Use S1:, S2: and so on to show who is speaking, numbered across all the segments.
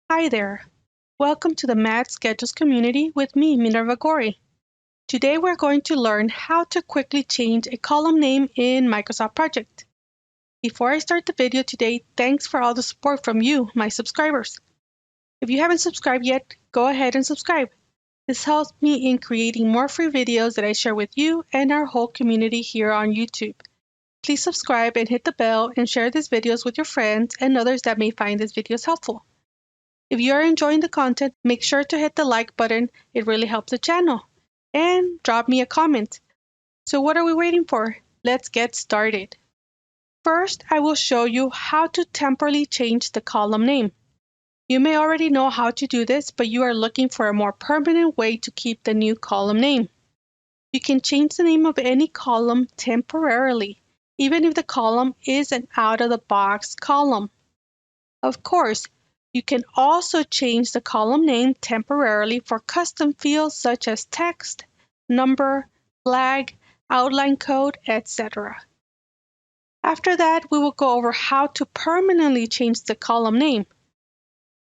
S1: Hi there. Welcome to the Math Schedules community with me, Minerva Goree. Today we're going to learn how to quickly change a column name in Microsoft Project. Before I start the video today, thanks for all the support from you, my subscribers. If you haven't subscribed yet, go ahead and subscribe. This helps me in creating more free videos that I share with you and our whole community here on YouTube. Please subscribe and hit the bell and share these videos with your friends and others that may find these videos helpful. If you are enjoying the content, make sure to hit the like button. It really helps the channel. And drop me a comment. So what are we waiting for? Let's get started. First, I will show you how to temporarily change the column name. You may already know how to do this, but you are looking for a more permanent way to keep the new column name. You can change the name of any column temporarily, even if the column is an out-of-the-box column. Of course, you can also change the column name temporarily for custom fields such as text, number, flag, outline code, etc. After that, we will go over how to permanently change the column name.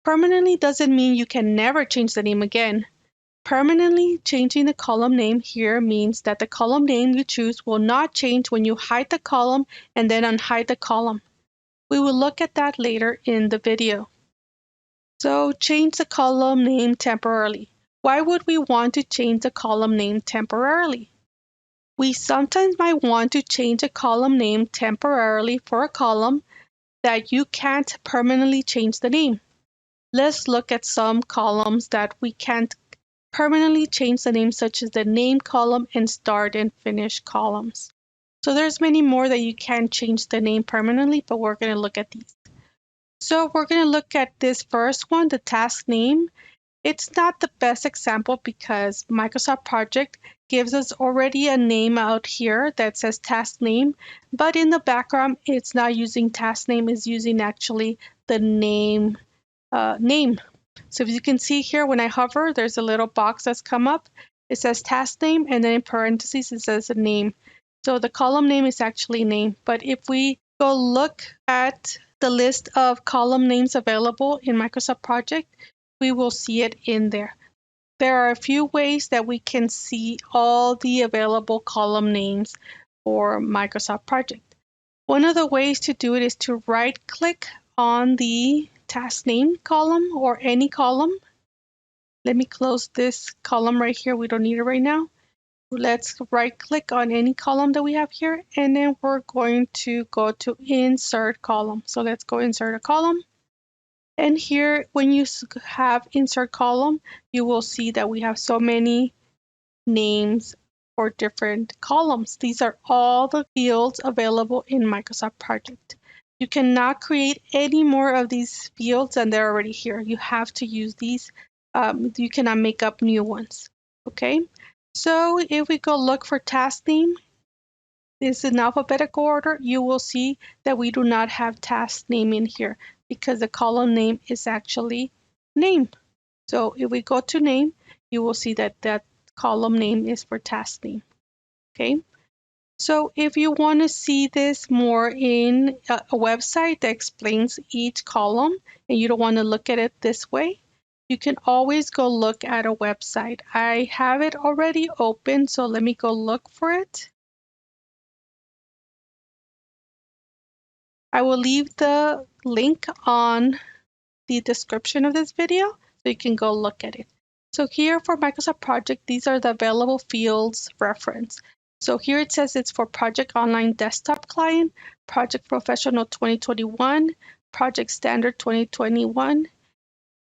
S1: Permanently doesn't mean you can never change the name again. Permanently changing the column name here means that the column name you choose will not change when you hide the column and then unhide the column. We will look at that later in the video. So change the column name temporarily. Why would we want to change the column name temporarily? We sometimes might want to change a column name temporarily for a column that you can't permanently change the name. Let's look at some columns that we can't permanently change the name, such as the name column and start and finish columns. So there's many more that you can change the name permanently, but we're going to look at these. So we're going to look at this first one, the task name. It's not the best example because Microsoft Project gives us already a name out here that says task name, but in the background, it's not using task name, it's using actually the name. So if you can see here, when I hover, there's a little box that's come up. It says task name, and then in parentheses, it says the name. So the column name is actually name. But if we go look at the list of column names available in Microsoft Project, we will see it in there. There are a few ways that we can see all the available column names for Microsoft Project. One of the ways to do it is to right-click on the task name column or any column. Let me close this column right here. We don't need it right now. Let's right-click on any column that we have here, and then we're going to go to Insert Column. So let's go Insert a Column. And here, when you have Insert Column, you will see that we have so many names for different columns. These are all the fields available in Microsoft Project. You cannot create any more of these fields and they're already here. You have to use these. You cannot make up new ones. Okay, so if we go look for task name, this is in alphabetical order, you will see that we do not have task name in here because the column name is actually name. So if we go to name, you will see that that column name is for task name. Okay, so if you want to see this more in a website that explains each column and you don't want to look at it this way, you can always go look at a website. I have it already open, so let me go look for it. I will leave the link on the description of this video so you can go look at it. So here for Microsoft Project, these are the available fields reference. So here it says it's for Project Online Desktop Client, Project Professional 2021, Project Standard 2021,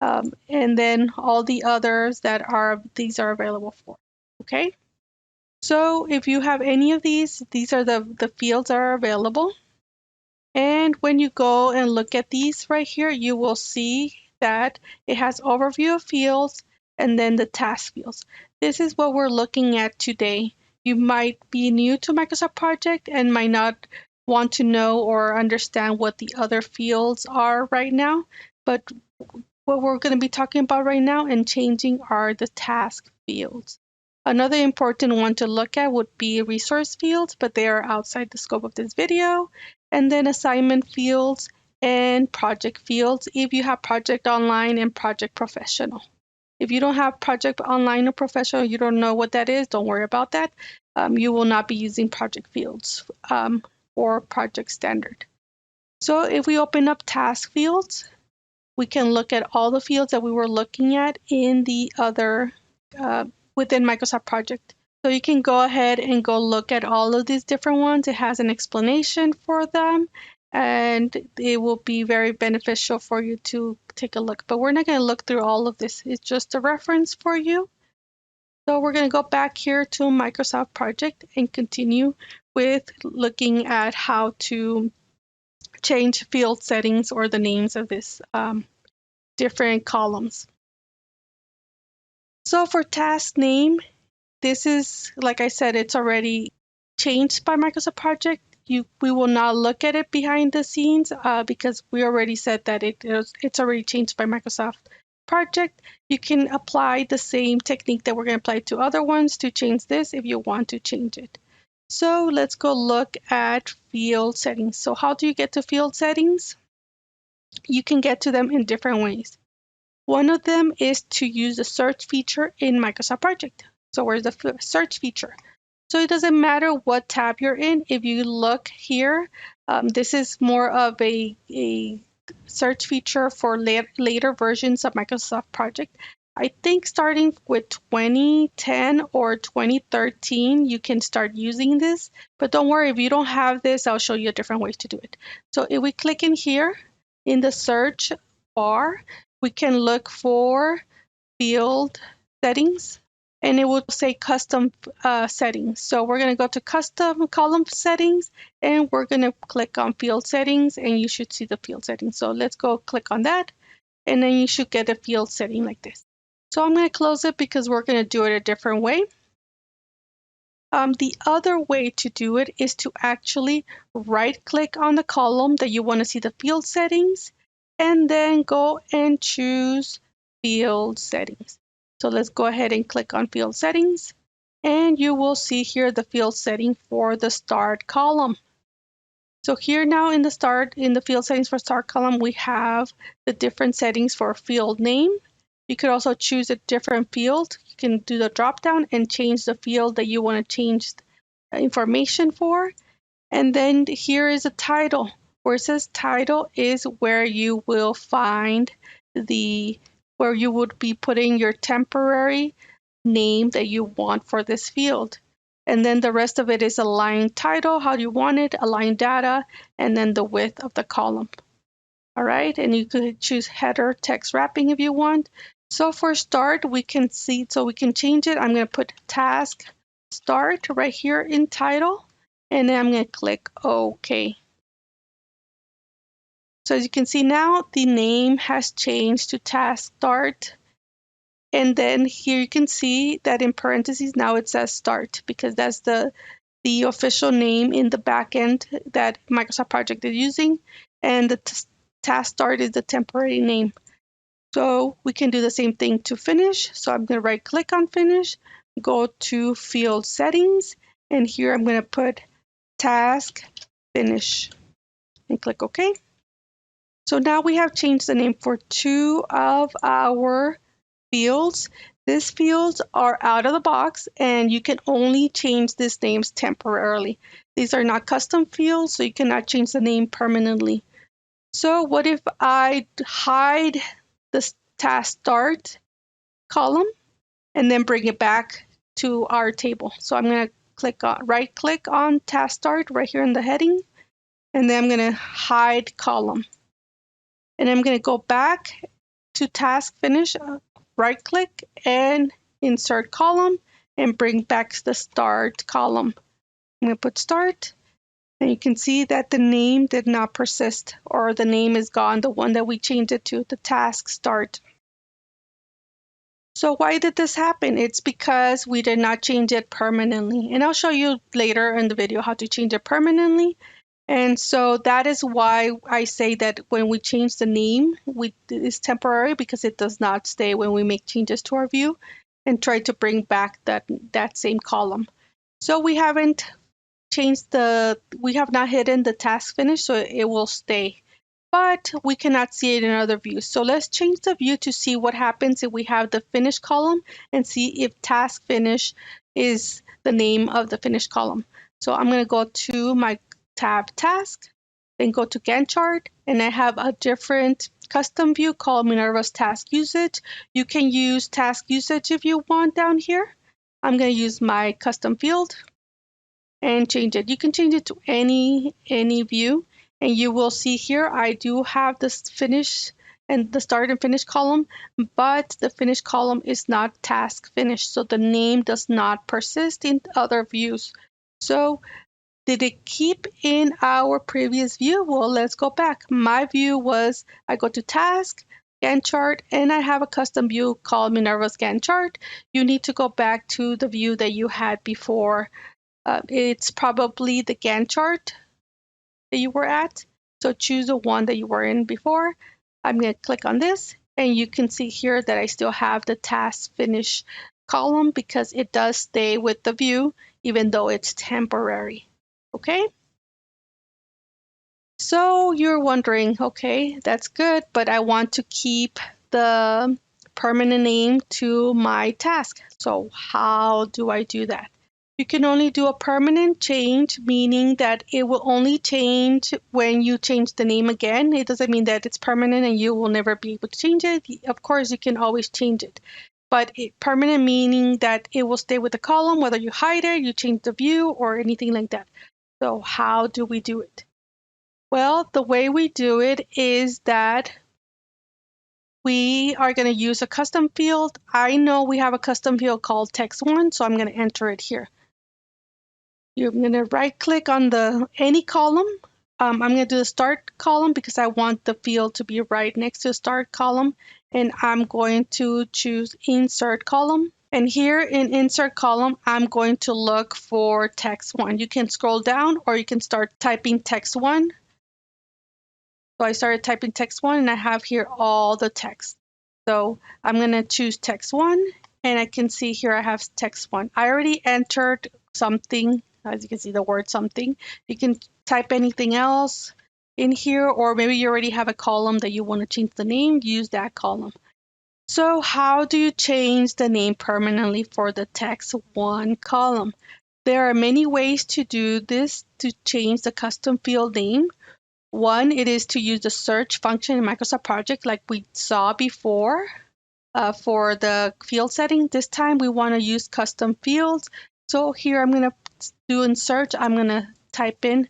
S1: and then all the others that are, these are available for, okay? So if you have any of these are the fields that are available. And when you go and look at these right here, you will see that it has overview of fields and then the task fields. This is what we're looking at today. You might be new to Microsoft Project and might not want to know or understand what the other fields are right now, but what we're going to be talking about right now and changing are the task fields. Another important one to look at would be resource fields, but they are outside the scope of this video, and then assignment fields and project fields if you have project online and project professional. If you don't have project online or professional, you don't know what that is, don't worry about that. You will not be using project fields or project standard. So if we open up task fields, we can look at all the fields that we were looking at in the other within Microsoft Project. So you can go ahead and go look at all of these different ones. It has an explanation for them, and it will be very beneficial for you to take a look. But we're not going to look through all of this. It's just a reference for you. So we're going to go back here to Microsoft Project and continue with looking at how to change field settings or the names of this different columns. So for task name, this is, like I said, it's already changed by Microsoft Project. We will not look at it behind the scenes because we already said that it's already changed by Microsoft Project. You can apply the same technique that we're going to apply to other ones to change this if you want to change it. So let's go look at field settings. So how do you get to field settings? You can get to them in different ways. One of them is to use the search feature in Microsoft Project. So where's the search feature? So it doesn't matter what tab you're in. If you look here, this is more of a search feature for later versions of Microsoft Project. I think starting with 2010 or 2013, you can start using this. But don't worry, if you don't have this, I'll show you a different way to do it. So if we click in here in the search bar, we can look for field settings, and it will say custom settings. So we're going to go to custom column settings, and we're going to click on field settings, and you should see the field settings. So let's go click on that, and then you should get a field setting like this. So I'm going to close it because we're going to do it a different way. The other way to do it is to actually right click on the column that you want to see the field settings, and then go and choose field settings. So let's go ahead and click on field settings, and you will see here the field setting for the start column. So here now in the field settings for start column, we have the different settings for field name. You could also choose a different field. You can do the drop down and change the field that you want to change information for. And then here is a title. Where it says title is where you will find where you would be putting your temporary name that you want for this field. And then the rest of it is align title, how you want it, align data, and then the width of the column. All right, and you could choose header text wrapping if you want. So for start, we can change it. I'm going to put task start right here in title, and then I'm going to click OK. So as you can see now, the name has changed to task start. And then here you can see that in parentheses now it says start, because that's the official name in the backend that Microsoft Project is using, and the task start is the temporary name. So we can do the same thing to finish. So I'm going to right click on finish, go to field settings, and here I'm going to put task finish and click OK. So now we have changed the name for two of our fields. These fields are out of the box, and you can only change these names temporarily. These are not custom fields, so you cannot change the name permanently. So what if I hide the task start column and then bring it back to our table? So I'm going to right click on task start right here in the heading, and then I'm going to hide column. And I'm going to go back to task finish, right click and insert column, and bring back the start column. I'm going to put start, and you can see that the name did not persist, or the name is gone, the one that we changed it to, the task start. So why did this happen? It's because we did not change it permanently. And I'll show you later in the video how to change it permanently. And so that is why I say that when we change the name, it's temporary, because it does not stay when we make changes to our view and try to bring back that same column. So we haven't we have not hidden the task finish, so it will stay. but we cannot see it in other views. So let's change the view to see what happens if we have the finish column and see if task finish is the name of the finish column. So I'm going to go to my tab task, then go to Gantt chart, and I have a different custom view called Minerva's task usage. You can use task usage if you want down here. I'm going to use my custom field and change it. You can change it to any view, and you will see here I do have this finish and the start and finish column, but the finish column is not task finish, so the name does not persist in other views. So did it keep in our previous view? Well, let's go back. My view was I go to task, Gantt chart, and I have a custom view called Minerva's Gantt chart. You need to go back to the view that you had before. It's probably the Gantt chart that you were at. So choose the one that you were in before. I'm going to click on this, and you can see here that I still have the task finish column because it does stay with the view even though it's temporary. Okay. So you're wondering, okay, that's good, but I want to keep the permanent name to my task. So how do I do that? You can only do a permanent change, meaning that it will only change when you change the name again. It doesn't mean that it's permanent and you will never be able to change it. Of course, you can always change it. But permanent meaning that it will stay with the column, whether you hide it, you change the view, or anything like that. So how do we do it? Well, the way we do it is that we are going to use a custom field. I know we have a custom field called text1, so I'm going to enter it here. You're going to right click on any column. I'm going to do the start column because I want the field to be right next to the start column. And I'm going to choose insert column. And here in insert column, I'm going to look for text1. You can scroll down or you can start typing text1. So I started typing text1 and I have here all the text. So I'm going to choose text1 and I can see here I have text1. I already entered something, as you can see the word something. You can type anything else in here, or maybe you already have a column that you want to change the name, use that column. So how do you change the name permanently for the text1 column? There are many ways to do this to change the custom field name. One, it is to use the search function in Microsoft Project like we saw before for the field setting. This time we want to use custom fields. So here I'm going to do in search, I'm going to type in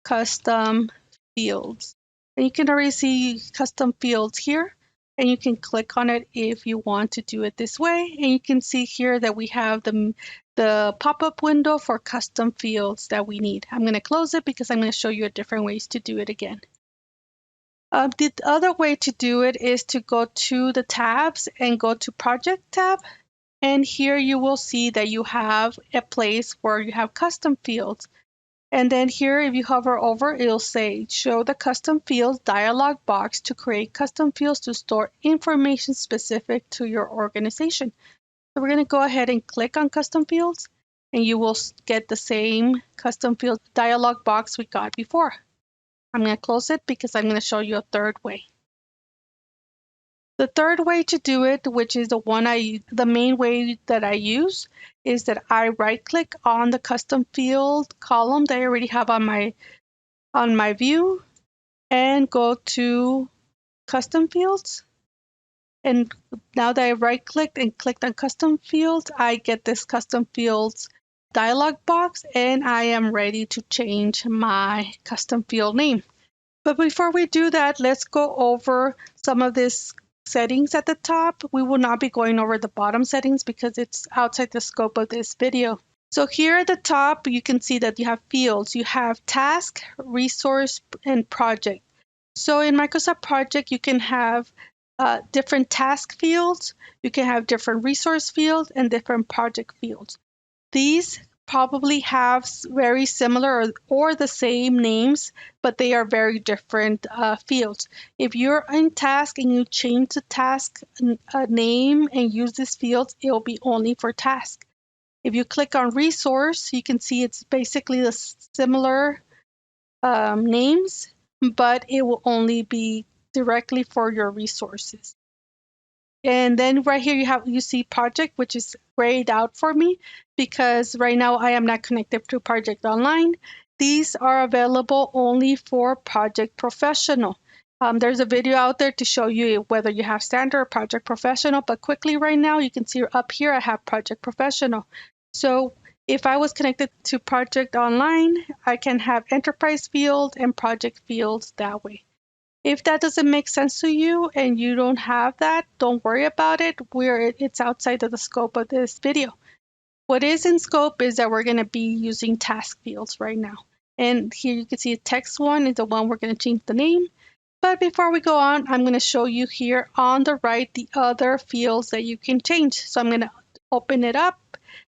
S1: custom fields. And you can already see custom fields here. And you can click on it if you want to do it this way. And you can see here that we have the pop-up window for custom fields that we need. I'm going to close it because I'm going to show you different ways to do it again. The other way to do it is to go to the tabs and go to Project tab. And here you will see that you have a place where you have custom fields. And then here, if you hover over, it'll say, show the custom fields dialog box to create custom fields to store information specific to your organization. So we're going to go ahead and click on custom fields, and you will get the same custom field dialog box we got before. I'm going to close it because I'm going to show you a third way. The third way to do it, which is the main way that I use, is that I right click on the custom field column that I already have on my view and go to custom fields. And now that I right clicked and clicked on custom fields, I get this custom fields dialog box and I am ready to change my custom field name. But before we do that, let's go over some of these settings at the top. We will not be going over the bottom settings because it's outside the scope of this video. So here at the top, you can see that you have fields. You have task, resource, and project. So in Microsoft Project, you can have different task fields, you can have different resource fields, and different project fields. These probably have very similar or the same names, but they are very different fields. If you're in task and you change the task name and use these fields, it will be only for task. If you click on resource, you can see it's basically the similar names, but it will only be directly for your resources. And then right here you see project, which is grayed out for me because right now I am not connected to Project Online. These are available only for Project Professional. There's a video out there to show you whether you have standard or Project Professional, but quickly right now you can see up here I have Project Professional. So if I was connected to Project Online, I can have enterprise field and project fields that way. If that doesn't make sense to you and you don't have that, don't worry about it. It's outside of the scope of this video. What is in scope is that we're going to be using task fields right now. And here you can see text one is the one we're going to change the name. But before we go on, I'm going to show you here on the right the other fields that you can change. So I'm going to open it up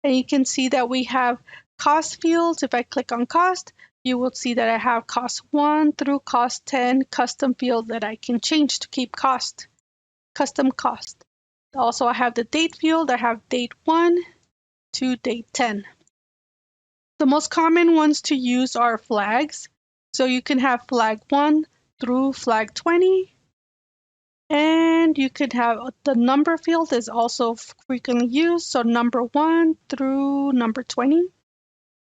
S1: and you can see that we have cost fields. If I click on cost, you will see that I have cost 1 through cost 10 custom fields that I can change to keep cost, custom cost. Also, I have the date field. I have date 1 to date 10. The most common ones to use are flags. So you can have flag 1 through flag 20. And you could have the number field is also frequently used. So number 1 through number 20.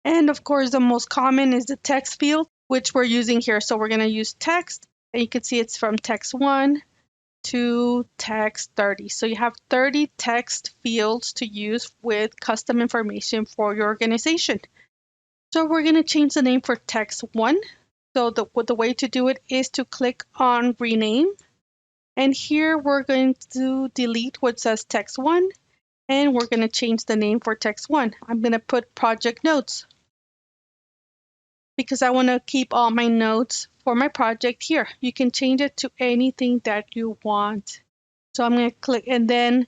S1: And of course, the most common is the text field, which we're using here. So we're going to use text. And you can see it's from text 1 to text 30. So you have 30 text fields to use with custom information for your organization. So we're going to change the name for text 1. So the way to do it is to click on rename. And here we're going to delete what says text 1. And we're going to change the name for text 1. I'm going to put project notes because I want to keep all my notes for my project here. You can change it to anything that you want. So I'm going to click, and then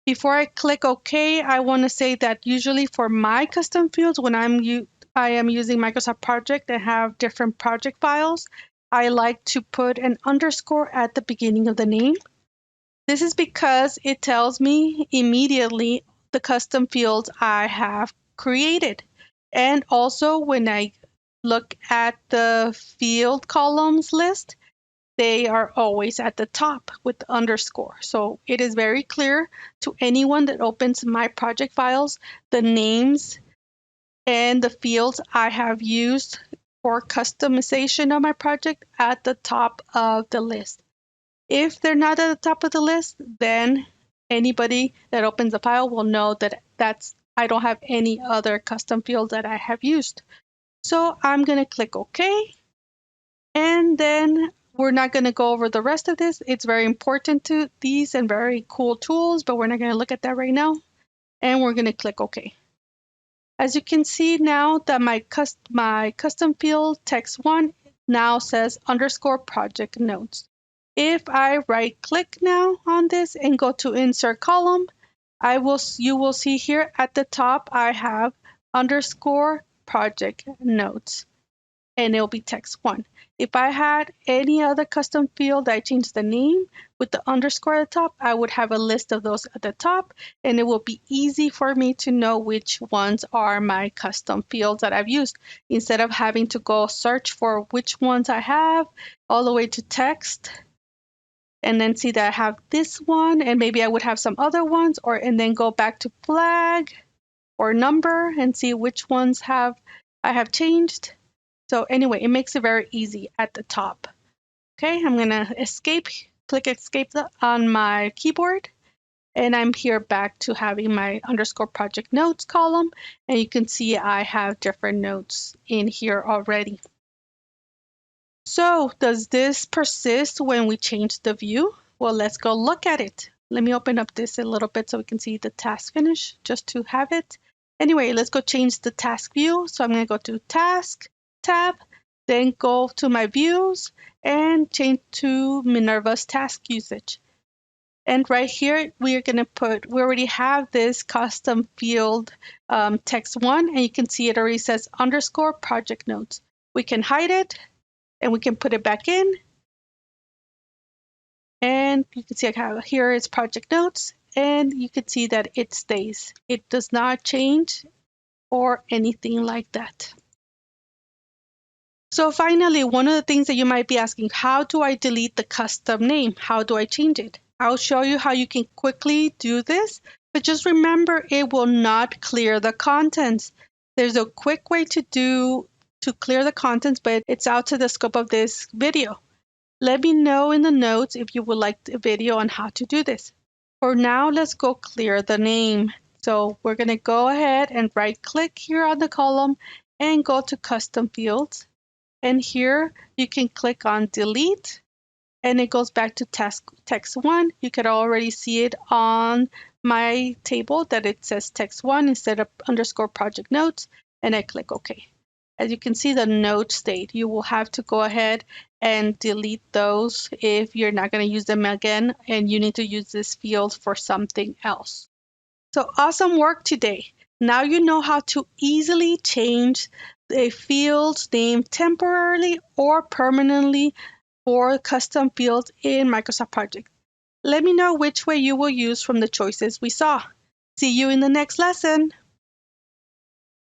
S1: before I click OK, I want to say that usually for my custom fields, when I am using Microsoft Project and have different project files, I like to put an underscore at the beginning of the name. This is because it tells me immediately the custom fields I have created. And also when I look at the field columns list, they are always at the top with the underscore. So it is very clear to anyone that opens my project files, the names and the fields I have used for customization of my project at the top of the list. If they're not at the top of the list, then anybody that opens the file will know that I don't have any other custom fields that I have used. So I'm going to click OK. And then we're not going to go over the rest of this. It's very important to these and very cool tools, but we're not going to look at that right now. And we're going to click OK. As you can see now that my custom field text 1 now says underscore project notes. If I right click now on this and go to insert column, you will see here at the top I have underscore project notes and it'll be text 1. If I had any other custom field that I changed the name with the underscore at the top, I would have a list of those at the top and it will be easy for me to know which ones are my custom fields that I've used instead of having to go search for which ones I have all the way to text and then see that I have this one and maybe I would have some other ones and then go back to flag or number and see which ones I have changed. So anyway, it makes it very easy at the top. Okay, I'm going to click escape on my keyboard. And I'm here back to having my underscore project notes column. And you can see I have different notes in here already. So does this persist when we change the view? Well, let's go look at it. Let me open up this a little bit so we can see the task finish just to have it. Anyway, let's go change the task view. So I'm going to go to task tab, then go to my views and change to Minerva's task usage. And right here, we already have this custom field text 1, and you can see it already says underscore project notes. We can hide it and we can put it back in. And you can see here is project notes, and you can see that it stays. It does not change or anything like that. So finally, one of the things that you might be asking, how do I delete the custom name? How do I change it? I'll show you how you can quickly do this, but just remember it will not clear the contents. There's a quick way to clear the contents, but it's out to the scope of this video. Let me know in the notes if you would like a video on how to do this. For now, let's go clear the name. So we're going to go ahead and right click here on the column and go to custom fields. And here you can click on delete and it goes back to text 1. You can already see it on my table that it says text 1 instead of underscore project notes, and I click OK. As you can see, the note stayed. You will have to go ahead and delete those if you're not going to use them again and you need to use this field for something else. So awesome work today. Now you know how to easily change a field's name temporarily or permanently for custom fields in Microsoft Project. Let me know which way you will use from the choices we saw. See you in the next lesson.